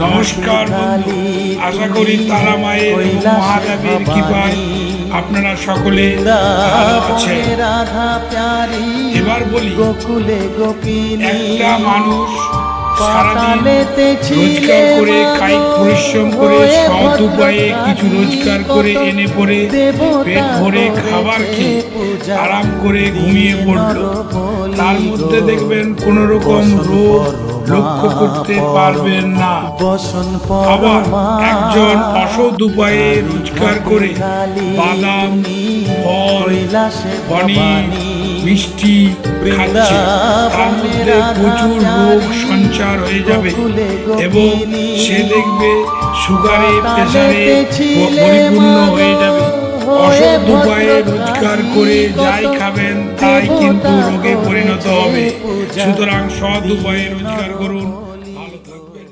নমস্কার বন্ধু, আশা করি তারা মায়ের এবং মহাদেবের কৃপায় আপনারা সকলে ভালো আছেন। এবার বলি, একটা মানুষ সারাদিন রোজগার করে, কায়িক পরিশ্রম করে, সৎ উপায়ে কিছু রোজগার করে এনে পরে পেট ভরে খাবার খেয়ে আরাম করে ঘুমিয়ে পড়ল। তার মধ্যে দেখবেন কোন রকম রোগ লক্ষ্য করতে পারবেন না। আবার একজন অসৎ উপায়ে রোজগার করে বাদাম, ফল, পনির, মিষ্টি খাচ্ছে, তার মধ্যে প্রচুর রোগ সঞ্চার হয়ে যাবে এবং সে দেখবে সুগারে, প্রেসারে পরিপূর্ণ হয়ে যাবে। অসৎ উপায়ে রোজগার করে যাই খাবেন তাই কিন্তু রোগে পরিণত হবে। সুতরাং সৎ উপায়ে রোজগার করুন, ভালো থাকবেন।